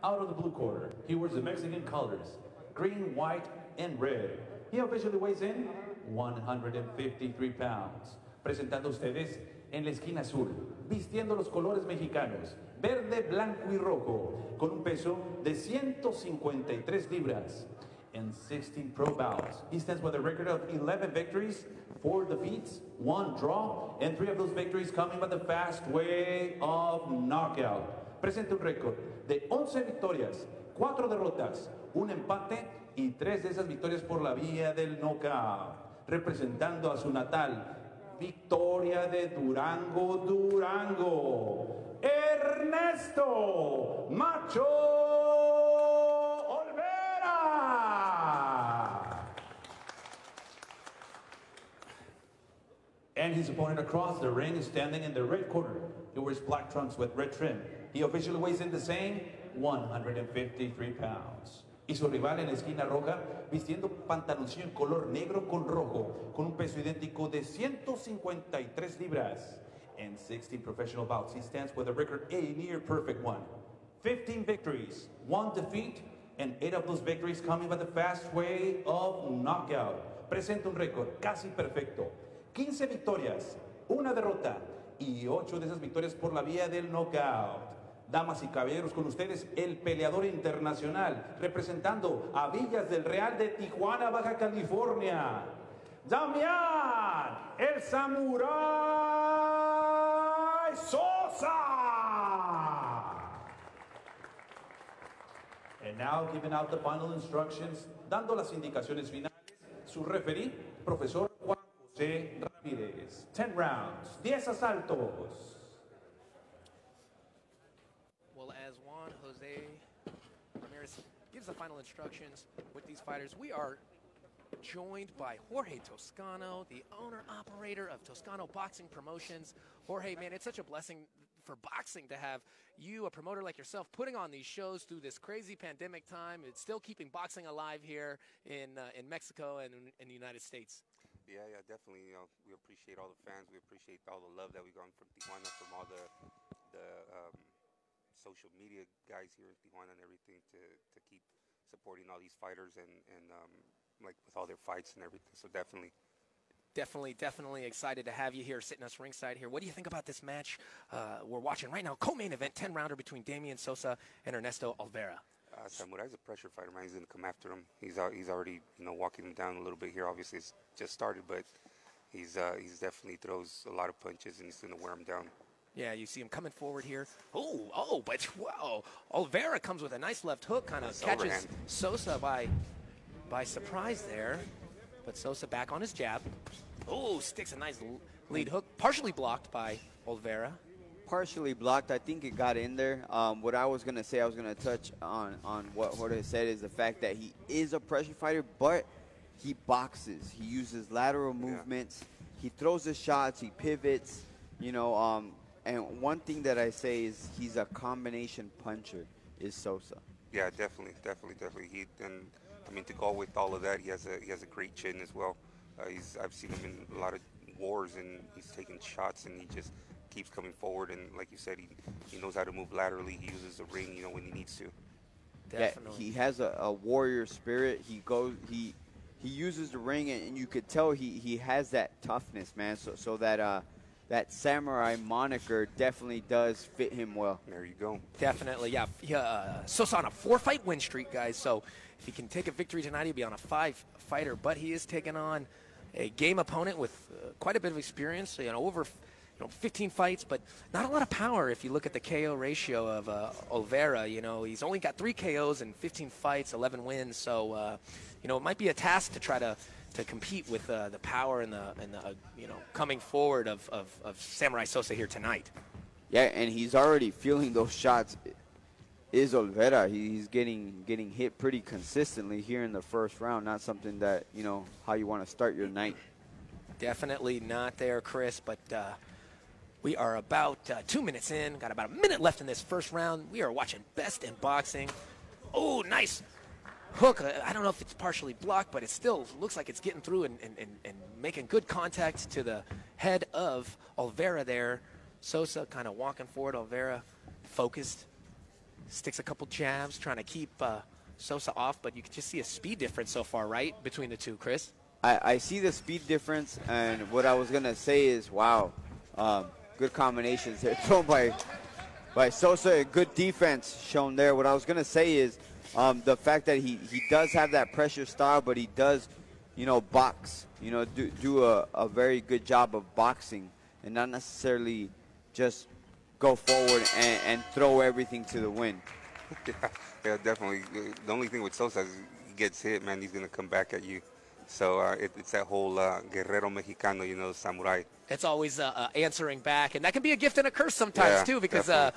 Out of the blue corner, he wears the Mexican colors, green, white, and red. He officially weighs in 153 pounds. Presentando ustedes en la esquina azul, vistiendo los colores mexicanos, verde, blanco y rojo, con un peso de 153 libras. In 16 pro bouts, he stands with a record of 11 victories, 4 defeats, 1 draw, and 3 of those victories coming by the fast way of knockout. Presenta un récord de 11 victorias, 4 derrotas, 1 empate y 3 de esas victorias por la vía del knockout. Representando a su natal Victoria de Durango, Durango, Ernesto Macho Olvera. And his opponent across the ring is standing in the red corner. He wears black trunks with red trim. He officially weighs in the same 153 pounds. Y su rival en la esquina roja, vistiendo pantaloncillo en color negro con rojo, con un peso idéntico de 153 libras. In 16 professional bouts, he stands with a record a near perfect one. 15 victories, 1 defeat, and 8 of those victories coming by the fast way of knockout. Presenta un récord casi perfecto. 15 victorias, 1 derrota, y 8 de esas victorias por la vía del knockout. Damas y caballeros, con ustedes el peleador internacional, representando a Villas del Real de Tijuana, Baja California, Damián, el Samurái Sosa. And now giving out the final instructions, dando las indicaciones finales, su referee, profesor Juan José Ramírez. 10 rounds, 10 asaltos. As Juan Jose Ramirez gives the final instructions with these fighters, we are joined by Jorge Toscano, the owner-operator of Toscano Boxing Promotions. Jorge, man, it's such a blessing for boxing to have you, a promoter like yourself, putting on these shows through this crazy pandemic time. It's still keeping boxing alive here in Mexico and in the United States. Yeah, definitely. You know, we appreciate all the fans. We appreciate all the love that we got from Tijuana, from all the social media guys here in Tijuana and everything to keep supporting all these fighters and like with all their fights and everything. So definitely excited to have you here sitting us ringside here. What do you think about this match we're watching right now? Co-main event, 10-rounder between Damián Sosa and Ernesto Olvera. Samurai's a pressure fighter, man. He's going to come after him. He's already, you know, walking him down a little bit here. Obviously, it's just started, but he's definitely throws a lot of punches and he's going to wear him down. Yeah, you see him coming forward here. But wow, Olvera comes with a nice left hook, kind of catches overhand. Sosa by surprise there. But Sosa back on his jab. Oh, sticks a nice lead hook, partially blocked by Olvera. Partially blocked. I think it got in there. What I was going to say, I was going to touch on what Jorge said, is the fact that he is a pressure fighter, but he boxes. He uses lateral movements. He throws his shots. He pivots. You know, and one thing that I say is he's a combination puncher, is Sosa. Yeah, definitely. I mean, to go with all of that, he has a great chin as well. I've seen him in a lot of wars, and he's taking shots, and he just keeps coming forward. And like you said, he knows how to move laterally. He uses the ring, you know, when he needs to. Definitely. Yeah, he has a warrior spirit. He uses the ring, and you could tell he has that toughness, man. So that samurai moniker definitely does fit him well. There you go. Definitely, yeah. Sosa on a 4-fight win streak, guys. So if he can take a victory tonight, he'll be on a 5-fighter. But he is taking on a game opponent with quite a bit of experience. You know, over 15 fights, but not a lot of power. If you look at the KO ratio of Olvera, you know, he's only got 3 KOs in 15 fights, 11 wins. So you know, it might be a task to try to compete with the power and the you know, coming forward of Samurai Sosa here tonight. Yeah, and he's already feeling those shots. Is Olvera. He's getting hit pretty consistently here in the first round. Not something that, you know, how you want to start your night. Definitely not there, Chris, but we are about 2 minutes in. Got about a minute left in this first round. We are watching Best in Boxing. Oh, nice hook. I don't know if it's partially blocked, but it still looks like it's getting through and making good contact to the head of Olvera there. Sosa kind of walking forward. Olvera focused, Sticks a couple jabs, trying to keep Sosa off, but you can just see a speed difference so far, right, between the two, Chris? I see the speed difference, and what I was going to say is, wow, good combinations there thrown by Sosa. Good defense shown there. What I was going to say is the fact that he does have that pressure style, but he does, box, do a very good job of boxing and not necessarily just go forward and throw everything to the wind. Yeah, definitely. The only thing with Sosa is he gets hit, man, he's going to come back at you. So it's that whole guerrero mexicano, samurai. It's always answering back, and that can be a gift and a curse sometimes too, because that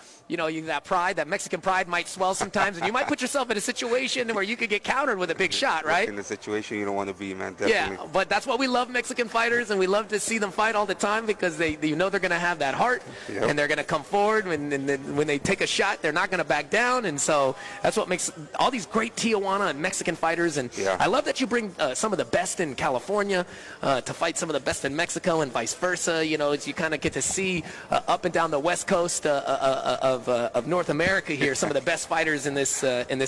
pride, that Mexican pride, might swell sometimes, and you might put yourself in a situation where you could get countered with a big shot, right? In the situation you don't want to be, man. Definitely. Yeah, but that's why we love Mexican fighters, and we love to see them fight all the time, because they're going to have that heart, and they're going to come forward, and when they take a shot, they're not going to back down, and so that's what makes all these great Tijuana and Mexican fighters. And I love that you bring some of the best in California to fight some of the best in Mexico, and vice versa. As you kind of get to see up and down the west coast of North America here, some of the best fighters in this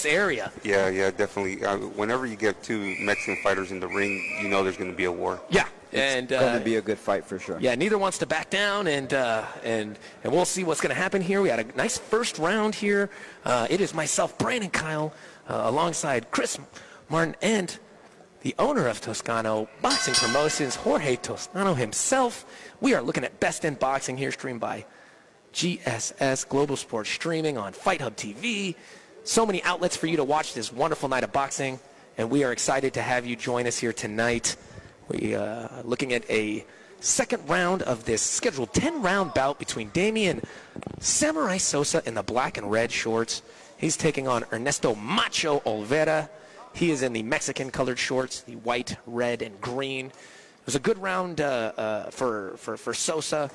area. Yeah, definitely. Whenever you get two Mexican fighters in the ring, there's going to be a war. Yeah. It's going to be a good fight for sure. Yeah, neither wants to back down, and we'll see what's going to happen here. We had a nice first round here. It is myself, Brandon Kyle, alongside Chris Martin and the owner of Toscano Boxing Promotions, Jorge Toscano himself. We are looking at Best in Boxing here, streamed by GSS Global Sports Streaming on Fight Hub TV. So many outlets for you to watch this wonderful night of boxing, and we are excited to have you join us here tonight. We are looking at a second round of this scheduled 10-round bout between Damián Samurai Sosa in the black and red shorts. He's taking on Ernesto Macho Olvera. He is in the Mexican-colored shorts, the white, red, and green. It was a good round for Sosa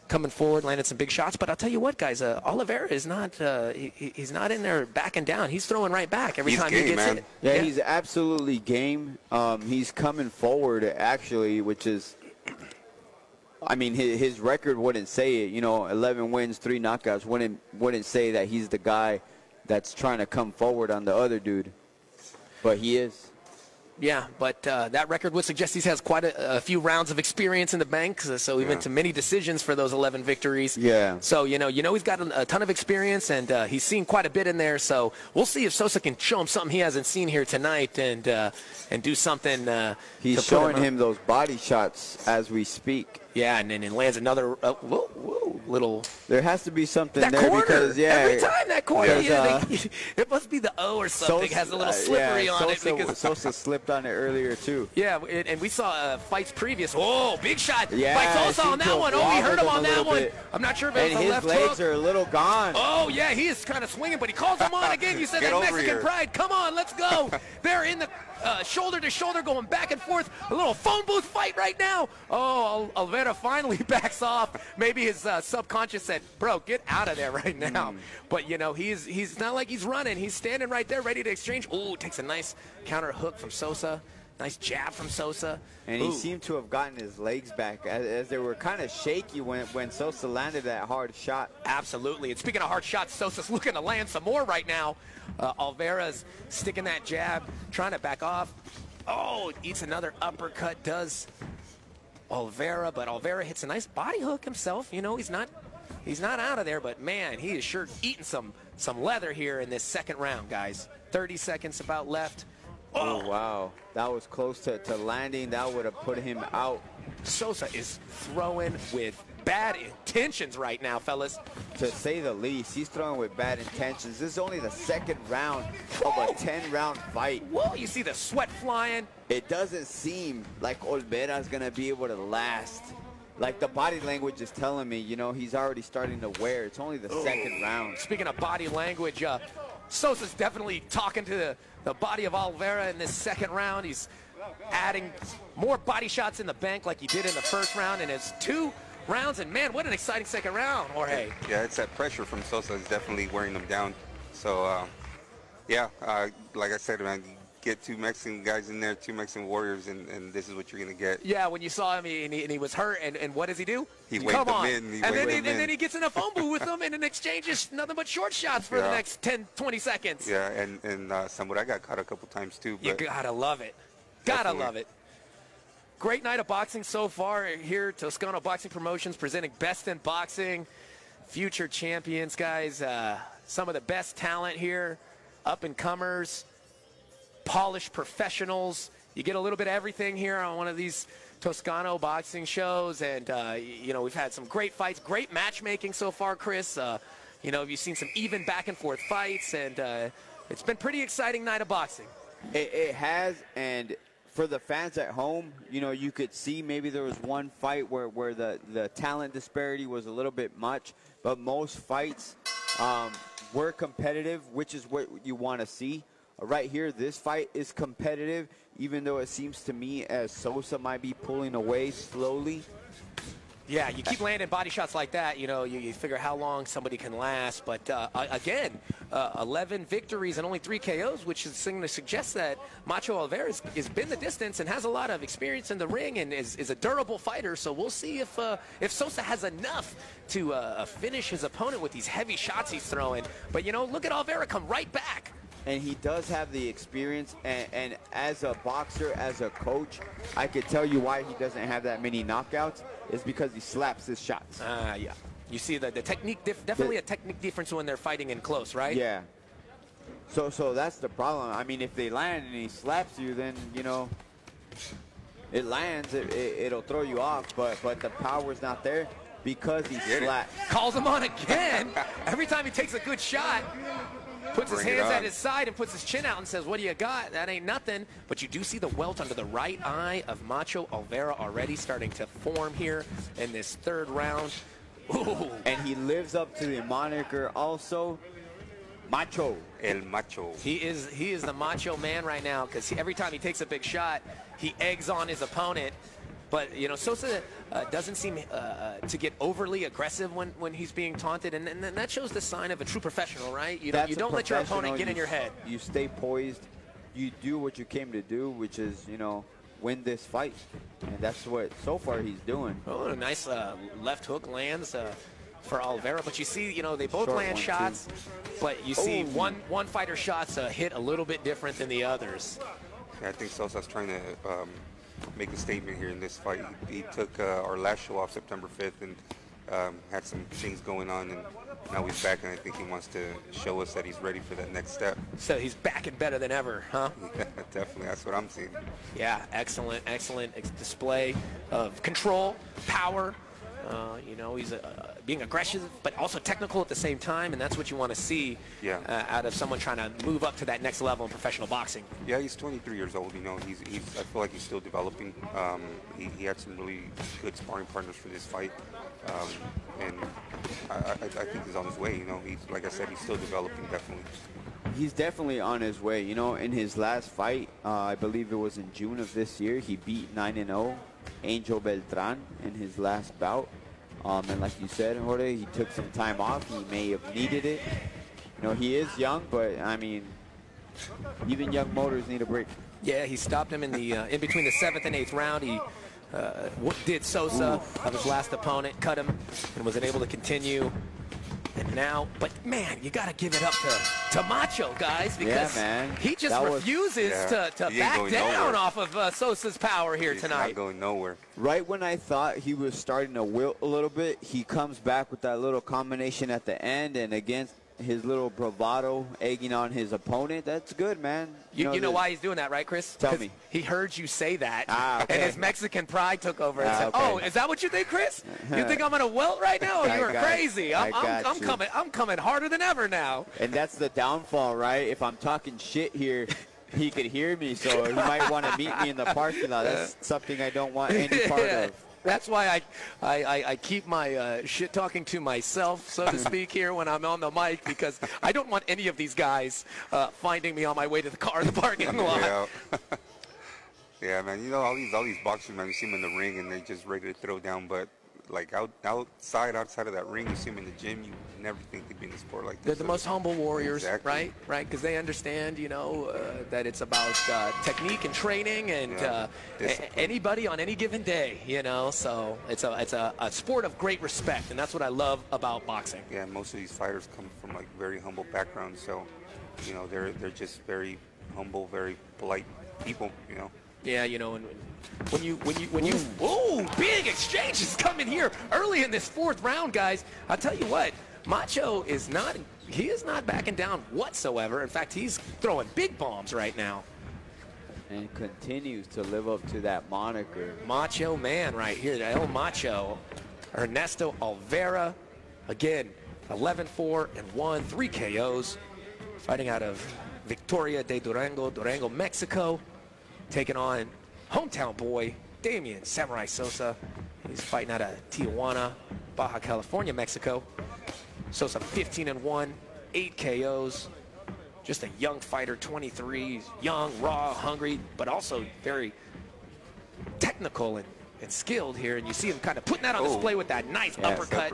coming forward, landed some big shots. But I'll tell you what, guys, Olvera is not he's not in there backing down. He's throwing right back every time he gets hit. Yeah, he's absolutely game. He's coming forward, actually, which is, I mean, his record wouldn't say it. 11 wins, 3 knockouts wouldn't say that he's the guy that's trying to come forward on the other dude. But he is. Yeah, but that record would suggest he has quite a few rounds of experience in the bank, so he went to many decisions for those 11 victories. Yeah. So, he's got a ton of experience, and he's seen quite a bit in there. So we'll see if Sosa can show him something he hasn't seen here tonight and do something. He's showing him those body shots as we speak. Yeah, and then it lands another little. There has to be something that there corner, because every time that corner, it must be the O or something. Sosa, has a little slippery on it because Sosa slipped on it earlier too. Yeah, and we saw fights previous. Oh, big shot by Sosa on that one. Oh, he hurt him on that one. I'm not sure if it was a left hook. And his legs are a little gone. Oh yeah, he is kind of swinging, but he calls him on again. You said that Mexican pride. Come on, let's go. They're in the shoulder to shoulder, going back and forth. A little phone booth fight right now. Oh, Olvera finally backs off. Maybe his subconscious said, "Bro, get out of there right now." But he's not like he's running. He's standing right there, ready to exchange. Oh, takes a nice counter hook from Sosa. Nice jab from Sosa. And he seemed to have gotten his legs back as they were kind of shaky when Sosa landed that hard shot. Absolutely. And speaking of hard shots, Sosa's looking to land some more right now. Olvera's sticking that jab, trying to back off. Oh, eats another uppercut, does Olvera, but Olvera hits a nice body hook himself. He's not out of there, but man, he is sure eating some leather here in this second round, guys. 30 seconds about left. Oh, wow. That was close to landing. That would have put him out. Sosa is throwing with bad intentions right now, fellas. To say the least, he's throwing with bad intentions. This is only the second round of a 10-round fight. Whoa, you see the sweat flying. It doesn't seem like Olvera is going to be able to last. Like, the body language is telling me, he's already starting to wear. It's only the second round. Speaking of body language, Sosa's definitely talking to the body of Olvera in this second round. He's adding more body shots in the bank like he did in the first round, and it's 2 rounds, and man, what an exciting second round, Jorge. Yeah, it's that pressure from Sosa is definitely wearing them down. So, like I said, man, get two Mexican guys in there, two Mexican warriors, and this is what you're going to get. Yeah, when you saw him, and he was hurt, and what does he do? He waved them in. And then he gets in a phone booth with them, and then exchanges nothing but short shots for the next 10, 20 seconds. Yeah, and Samurai got caught a couple times too. You gotta love it. Gotta love it. Great night of boxing so far here. Toscano Boxing Promotions presenting Best in Boxing. Future champions, guys. Some of the best talent here. Up-and-comers. Polished professionals. You get a little bit of everything here on one of these Toscano boxing shows. And, you know, we've had some great fights. Great matchmaking so far, Chris. You know, you've seen some even back-and-forth fights. And it's been a pretty exciting night of boxing. It has, and for the fans at home, you know, you could see maybe there was one fight where the talent disparity was a little bit much, but most fights were competitive, which is what you want to see. Right here, this fight is competitive, even though it seems to me as Sosa might be pulling away slowly. Yeah, you keep landing body shots like that, you know, you figure how long somebody can last. But, again, 11 victories and only 3 KOs, which is going to suggest that Macho Olvera has been the distance and has a lot of experience in the ring and is a durable fighter. So we'll see if Sosa has enough to finish his opponent with these heavy shots he's throwing. But, you know, look at Olvera come right back. And he does have the experience, and as a boxer, as a coach, I could tell you why he doesn't have that many knockouts is because he slaps his shots. Yeah. You see the technique, definitely a technique difference when they're fighting in close, right? Yeah. So that's the problem. I mean, if they land and he slaps you, then, you know, it lands, it'll throw you off, but the power's not there because he slaps. Calls him on again. Every time he takes a good shot, puts his hands at his side and puts his chin out and says, what do you got? That ain't nothing. But you do see the welt under the right eye of Macho Olvera already starting to form here in this third round. Ooh. And he lives up to the moniker also, Macho. El Macho. He is the Macho Man right now because every time he takes a big shot, he eggs on his opponent. But, you know, Sosa doesn't seem to get overly aggressive when he's being taunted, and that shows the sign of a true professional, right? You don't let your opponent get in your head. You stay poised. You do what you came to do, which is, you know, win this fight. And that's what, so far, he's doing. Oh, a nice left hook lands for Olvera. But you see, you know, they both land shots, but you see one fighter's shots hit a little bit different than the others. Yeah, I think Sosa's trying to make a statement here in this fight. He took our last show off September 5th and had some things going on, and now he's back, and I think he wants to show us that he's ready for that next step. So he's back and better than ever, huh? Yeah, definitely. That's what I'm seeing. Yeah, excellent display of control, power. You know, he's being aggressive, but also technical at the same time, and that's what you want to see out of someone trying to move up to that next level in professional boxing. Yeah, he's 23 years old. You know, I feel like he's still developing. He had some really good sparring partners for this fight, and I think he's on his way. You know, like I said, he's still developing, definitely. He's definitely on his way. You know, in his last fight, I believe it was in June of this year, he beat 9-0 Angel Beltran in his last bout. And like you said, Jorge, he took some time off. He may have needed it. You know, he is young, but, I mean, even young motors need a break. Yeah, he stopped him in the in between the 7th and 8th round. He did Sosa of his last opponent, cut him, and was unable to continue. And now, but man, you got to give it up to Macho, guys, because he just refuses to back down off of Sosa's power here tonight. He's not going nowhere. Right when I thought he was starting to wilt a little bit, he comes back with that little combination at the end, and against his little bravado, egging on his opponent. That's good, man. You know why he's doing that, right, Chris? Tell me. He heard you say that, okay. and his Mexican pride took over and said, "Oh, is that what you think, Chris? You think I'm gonna welt right now? You're crazy. I'm coming harder than ever now." And that's the downfall, right? If I'm talking shit here, he could hear me, so he might want to meet me in the parking lot. That's something I don't want any part of. That's why I keep my shit talking to myself, so to speak, here when I'm on the mic, because I don't want any of these guys finding me on my way to the car in the parking lot. Yeah. Yeah, man. You know, all these boxers, man, you see them in the ring and they just ready to throw down, but like outside of that ring, you see them in the gym, you never think they'd be in a sport like this. They're the most humble warriors, exactly. right? Because they understand, that it's about technique and training and anybody on any given day, So it's a sport of great respect, and that's what I love about boxing. Yeah, most of these fighters come from like very humble backgrounds, so they're just very humble, very polite people, Yeah, and when you ooh, big exchanges coming here early in this fourth round, guys. I'll tell you what, Macho is not backing down whatsoever. In fact, he's throwing big bombs right now. And continues to live up to that moniker. Macho Man right here, El Macho. Ernesto Olvera, again, 11-4-1, 3 KOs, fighting out of Victoria de Durango, Mexico, taking on hometown boy Damián Samurai Sosa. He's fighting out of Tijuana, Baja California, Mexico. Sosa 15-1, 8 KOs. Just a young fighter, 23. He's young, raw, hungry, but also very technical and skilled here. And you see him kind of putting that on display with that nice uppercut.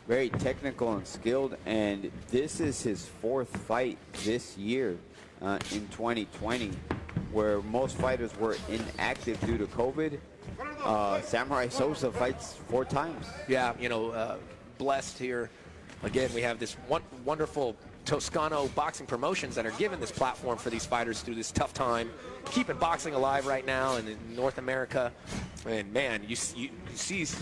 Very technical and skilled, and this is his 4th fight this year in 2020, where most fighters were inactive due to COVID. Samurai Sosa fights 4 times. Yeah, blessed here. Again, we have this wonderful Toscano boxing promotions that are giving this platform for these fighters through this tough time, keeping boxing alive right now in North America. And man, you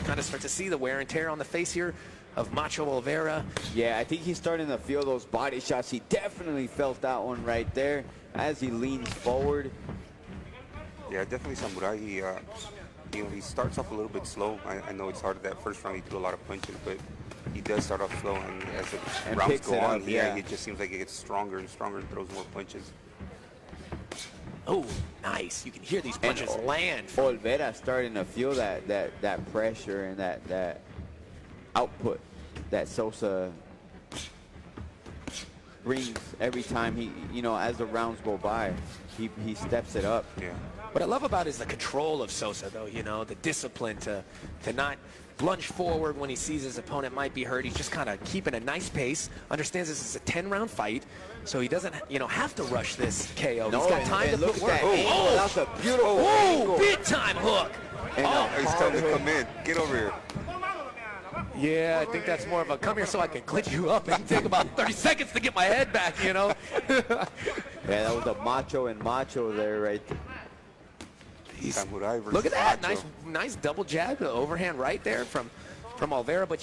kind of start to see the wear and tear on the face here of Macho Olvera. Yeah, I think he's starting to feel those body shots. He definitely felt that one right there as he leans forward. Yeah, definitely Samurai. He starts off a little bit slow. I know it's hard. That first round he threw a lot of punches, but he does start off slow, and as the rounds go on, it just seems like it gets stronger and stronger and throws more punches. Oh, nice. You can hear these punches land. Olvera starting to feel that pressure and that output that Sosa brings every time he, as the rounds go by, he steps it up. Yeah. What I love about is the control of Sosa, though, the discipline to not plunge forward when he sees his opponent might be hurt. He's just kind of keeping a nice pace, understands this is a 10-round fight, so he doesn't, have to rush this KO. No, he's got time to put work. That's a beautiful angle. Big-time hook. He's telling to come in. Get over here. Yeah, I think that's more of a come here so I can clinch you up and take about 30 seconds to get my head back, Yeah, that was a macho and macho there, right? Look at that, nice double jab, overhand right there from Olvera. But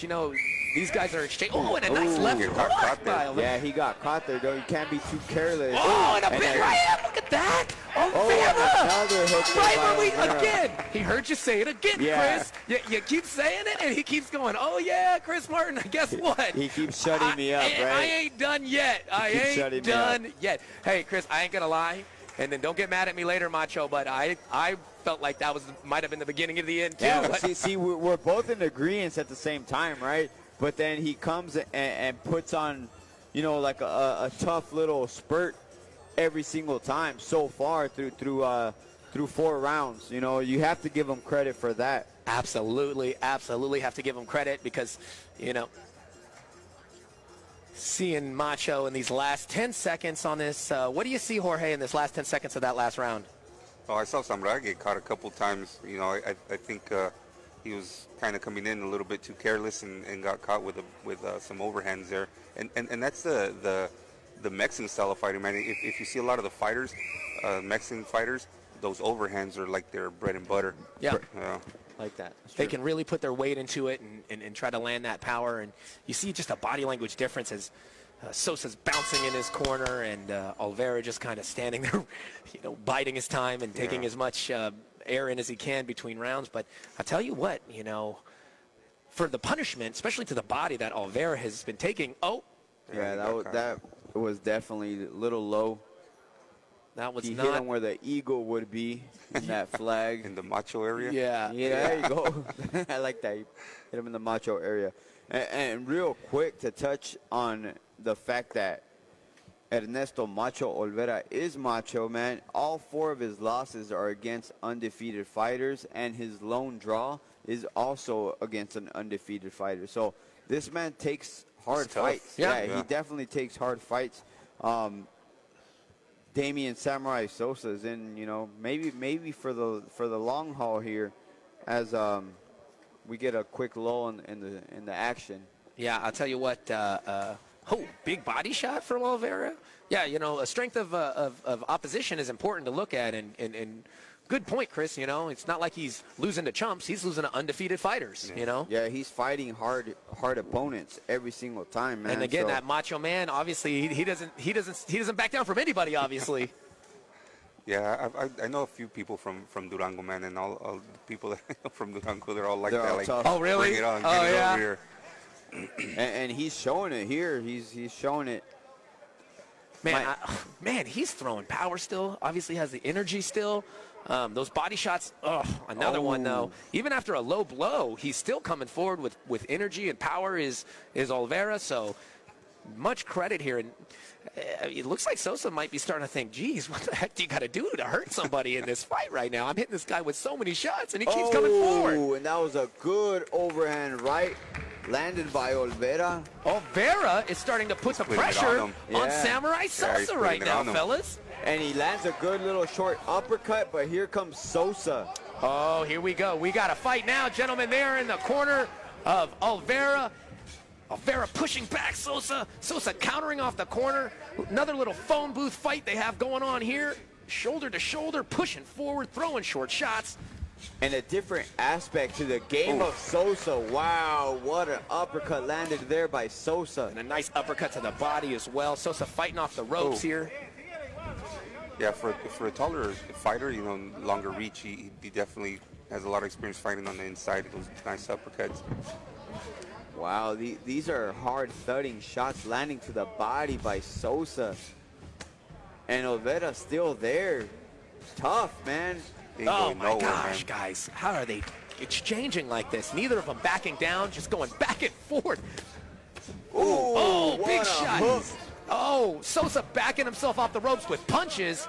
these guys are exchanging. Oh, and a nice left hook by Olvera. Yeah, he got caught there, though. You can't be too careless. Oh, and a big right hand. Look at that. Olvera. Right where again. He heard you say it again, Chris. You keep saying it, and he keeps going, oh, yeah, Chris Martin, guess what? He keeps shutting me up, right? I ain't done yet. I ain't done yet. Hey, Chris, I ain't going to lie. And then don't get mad at me later, Macho, but I felt like that might have been the beginning of the end, too. Yeah, see, we're both in agreement at the same time, right? But then he comes and puts on, like a tough little spurt every single time so far through 4 rounds. You have to give him credit for that. Absolutely have to give him credit because, seeing Macho in these last 10 seconds on this. What do you see, Jorge, in this last 10 seconds of that last round? Oh, I saw Samurai get caught a couple times. I think he was kind of coming in a little bit too careless and got caught with some overhands there. And that's the Mexican style of fighting, man. If you see a lot of the fighters, Mexican fighters, those overhands are like their bread and butter. Yeah. Like that. They can really put their weight into it and try to land that power. And you see just a body language difference as Sosa's bouncing in his corner and Olvera just kind of standing there, biding his time and taking as much air in as he can between rounds. But I tell you what, for the punishment, especially to the body that Olvera has been taking. Oh. Yeah, that was definitely a little low. That was he not hit him where the eagle would be in that flag. In the macho area? Yeah. There you go. I like that. You hit him in the macho area. And real quick to touch on the fact that Ernesto Macho Olvera is macho, man. All 4 of his losses are against undefeated fighters, and his lone draw is also against an undefeated fighter. So this man takes hard fights. Yeah. He definitely takes hard fights. Damián Samurai Sosa is in, you know, maybe for the long haul here, as we get a quick lull in the action. Yeah, I'll tell you what. Big body shot from Olvera. Yeah, you know, a strength of opposition is important to look at, and good point, Chris. You know, it's not like he's losing to chumps; he's losing to undefeated fighters. Yeah. You know. Yeah, he's fighting hard opponents every single time, man. And again, that macho man, obviously, he doesn't back down from anybody, obviously. Yeah, I know a few people from Durango, man, and all the people that I know from Durango, they're all like They're that. all Like, tough. Oh, really? Bring it on, Oh, get it yeah. over here. and he's showing it here. He's showing it. Man, he's throwing power still. Obviously has the energy still. Those body shots, another one though. Even after a low blow, he's still coming forward with energy and power is Olvera. So much credit here. And it looks like Sosa might be starting to think, geez, what the heck do you got to do to hurt somebody in this fight right now? I'm hitting this guy with so many shots, and he keeps coming forward. And that was a good overhand right landed by Olvera. Olvera is starting to put the pressure on Samurai Sosa right now, fellas. And he lands a good little short uppercut, but here comes Sosa. Oh, here we go. We got a fight now, gentlemen, there in the corner of Olvera. Olvera pushing back Sosa. Sosa countering off the corner. Another little phone booth fight they have going on here. Shoulder to shoulder, pushing forward, throwing short shots. And a different aspect to the game of Sosa. Wow, what an uppercut landed there by Sosa. And a nice uppercut to the body as well. Sosa fighting off the ropes here. Yeah, for a taller fighter, you know, longer reach, he definitely has a lot of experience fighting on the inside. Those nice uppercuts. Wow, these are hard thudding shots landing to the body by Sosa. And Olvera still there. Tough, man. Oh my gosh, guys. How are they exchanging like this? Neither of them backing down, just going back and forth. Ooh, big shot. Hook. Oh, Sosa backing himself off the ropes with punches.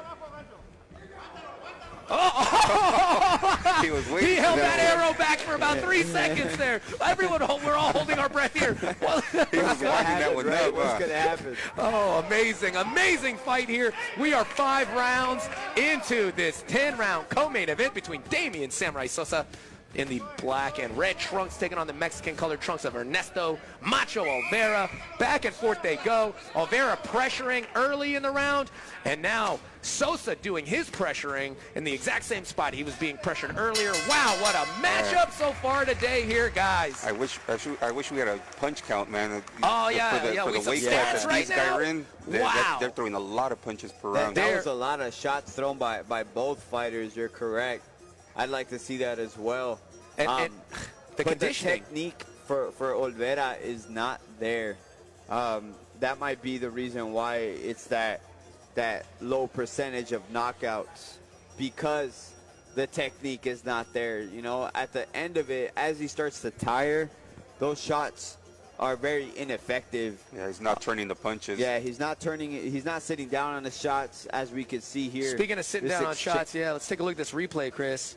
He was waiting. He held that arrow back for about 3 seconds there. Everyone, we're all holding our breath here. Well, he was walking that one up. What's going to happen? Oh, amazing fight here. We are 5 rounds into this 10-round co-main event between Damián Samurai Sosa in the black and red trunks, taking on the Mexican-colored trunks of Ernesto Macho Olvera. Back and forth they go. Olvera pressuring early in the round, and now Sosa doing his pressuring in the exact same spot he was being pressured earlier. Wow, what a matchup so far today here, guys. I wish we had a punch count, man. Oh, For the weight class that these guys are in, they're throwing a lot of punches per round. That was a lot of shots thrown by both fighters. You're correct. I'd like to see that as well. And the conditioning. The technique for Olvera is not there. That might be the reason why it's that low percentage of knockouts, because the technique is not there. You know, at the end of it, as he starts to tire, those shots are very ineffective. Yeah, he's not turning the punches. Yeah, he's not turning it. He's not sitting down on the shots, as we could see here. Speaking of sitting down on shots, let's take a look at this replay, Chris.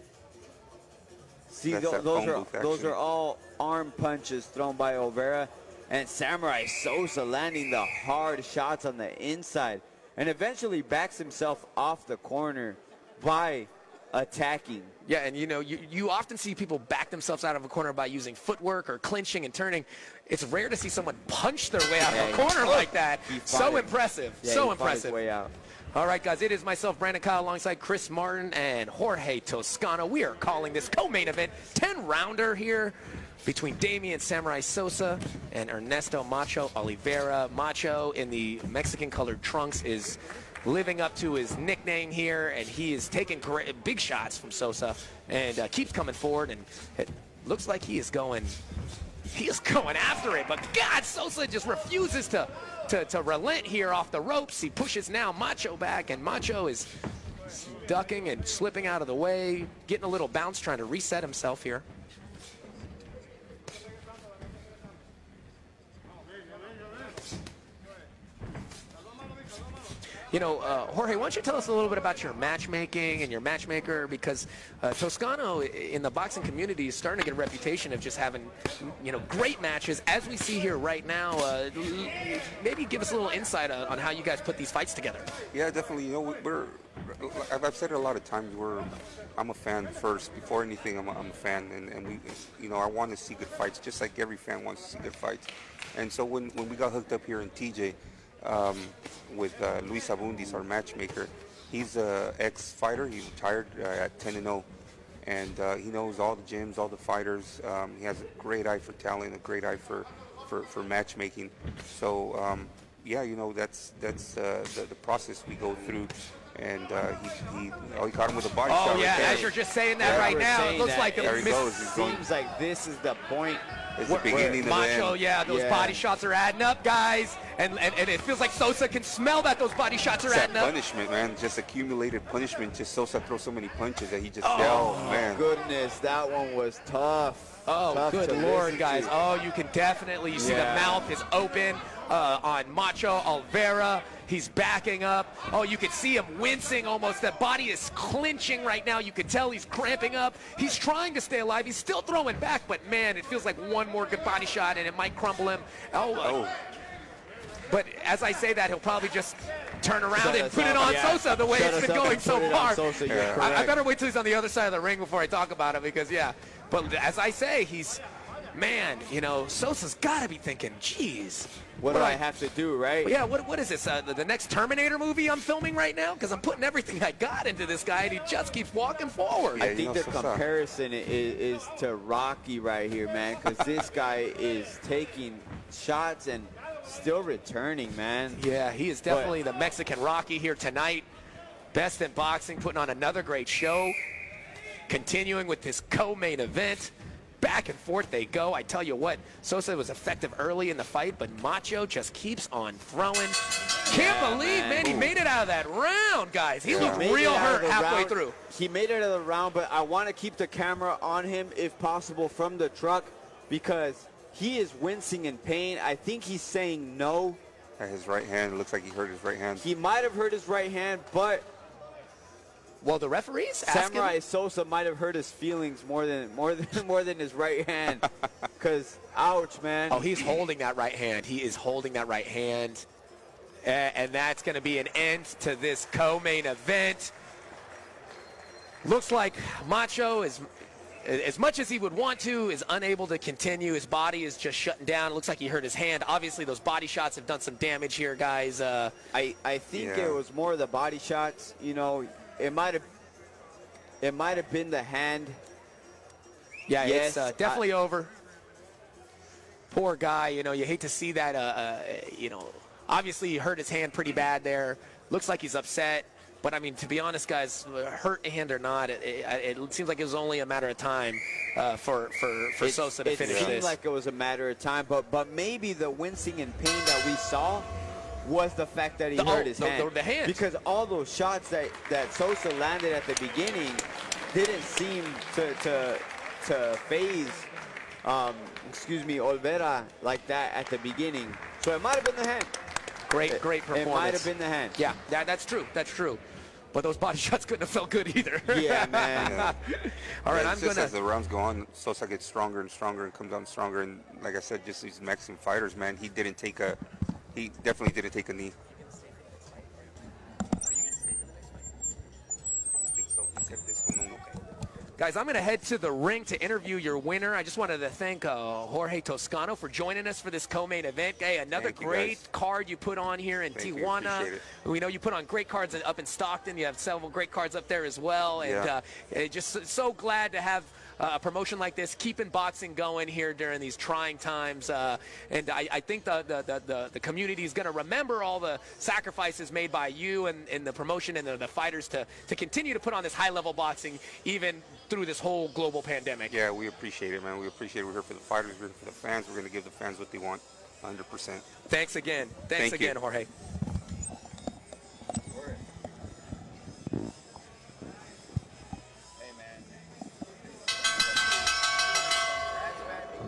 See, those are all arm punches thrown by Olvera, and Samurai Sosa landing the hard shots on the inside, and eventually backs himself off the corner by attacking. Yeah, and you know, you often see people back themselves out of a corner by using footwork or clinching and turning. It's rare to see someone punch their way out of a corner like that. So impressive. Yeah, so he impressive. fought his way out. All right, guys, it is myself, Brandon Kyle, alongside Chris Martin and Jorge Toscano. We are calling this co-main event 10-rounder here between Damián Samurai Sosa and Ernesto Macho Olvera. Macho in the Mexican-colored trunks is living up to his nickname here, and he is taking big shots from Sosa and keeps coming forward, and it looks like he is going after it. But God, Sosa just refuses to relent here off the ropes. He pushes now Macho back, and Macho is ducking and slipping out of the way, getting a little bounce, trying to reset himself here. You know, Jorge, why don't you tell us a little bit about your matchmaking and your matchmaker, because Toscano in the boxing community is starting to get a reputation of just having, you know, great matches, as we see here right now. Maybe give us a little insight on how you guys put these fights together. Yeah, definitely. You know, I've said it a lot of times. I'm a fan first. Before anything, I'm a fan, and we, you know, I want to see good fights, just like every fan wants to see good fights. And so when we got hooked up here in TJ with Luis Abundis, our matchmaker, he's an ex-fighter. He retired at 10-0, and he knows all the gyms, all the fighters. He has a great eye for talent, a great eye for matchmaking. So yeah, you know, that's the process we go through. And he caught him with a body shot. Oh, yeah, right there. as you're just saying that right now, it looks like there he goes. Seems like this is the point. It's the beginning of the Macho, end. yeah, those body shots are adding up, guys. And it feels like Sosa can smell that those body shots are adding up. Punishment, man, just accumulated punishment. Just Sosa throws so many punches that he just, oh man. Goodness, that one was tough. Oh, tough good Lord, guys. To. Oh, you can definitely, you see the mouth is open on Macho Olvera. He's backing up. Oh, you can see him wincing almost. That body is clinching right now. You can tell he's cramping up. He's trying to stay alive. He's still throwing back, but man, it feels like one more good body shot and it might crumble him. But as I say that, he'll probably just turn around and put it on Sosa the way it's been going so far. I better wait till he's on the other side of the ring before I talk about it, because, yeah. But as I say, he's, man, you know, Sosa's got to be thinking, geez. What do I have to do, right? Yeah, what is this, the next Terminator movie I'm filming right now? Because I'm putting everything I got into this guy, and he just keeps walking forward. Yeah, I think the comparison is to Rocky right here, man, because this guy is taking shots and still returning, man. Yeah, he is definitely the Mexican Rocky here tonight. Best in boxing, putting on another great show. Continuing with this co-main event. Back and forth they go. I tell you what, Sosa was effective early in the fight, but Macho just keeps on throwing. Can't believe, man, he made it out of that round, guys. He looked real hurt halfway through. He made it out of the round, but I want to keep the camera on him, if possible, from the truck, because he is wincing in pain. I think he's saying no. At his right hand, it looks like he hurt his right hand. He might have hurt his right hand, but well, the referees Samurai Sosa might have hurt his feelings more than his right hand. Because, ouch, man. Oh, he's holding that right hand. He is holding that right hand. And that's going to be an end to this co-main event. Looks like Macho is, as much as he would want to, is unable to continue. His body is just shutting down. It looks like he hurt his hand. Obviously, those body shots have done some damage here, guys. I think it was more the body shots, you know. It might have been the hand. Yeah, yes, it's definitely over. Poor guy, you know, you hate to see that, you know, obviously he hurt his hand pretty bad there. Looks like he's upset. But, I mean, to be honest, guys, hurt hand or not, it seems like it was only a matter of time for Sosa to finish this. It seemed like it was a matter of time, but maybe the wincing and pain that we saw was the fact that he hurt his hand. The hand. Because all those shots that Sosa landed at the beginning didn't seem to phase, Olvera like that at the beginning. So it might have been the hand. Great performance. It might have been the hand. Yeah, that's true. That's true. But those body shots couldn't have felt good either. Yeah, man. Yeah. All right, I'm gonna. As the rounds go on, Sosa gets stronger and stronger and comes on stronger. And like I said, just these Mexican fighters, man, he definitely didn't take a knee. Guys, I'm going to head to the ring to interview your winner. I just wanted to thank Jorge Toscano for joining us for this co-main event. Hey, another great card you put on here in Tijuana. We know you put on great cards up in Stockton. You have several great cards up there as well. And just so glad to have a promotion like this, keeping boxing going here during these trying times. And I think the community is going to remember all the sacrifices made by you and the promotion and the fighters to continue to put on this high-level boxing even through this whole global pandemic. Yeah, we appreciate it, man. We appreciate it. We're here for the fighters. We're here for the fans. We're going to give the fans what they want, 100%. Thanks again. Thanks again, Jorge.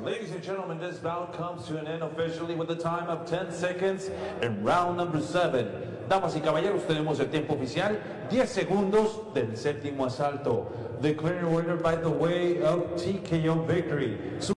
Ladies and gentlemen, this bout comes to an end officially with a time of 10 seconds in round number 7. Damas y caballeros, tenemos el tiempo oficial, 10 segundos del séptimo asalto. The clear winner by the way of TKO victory.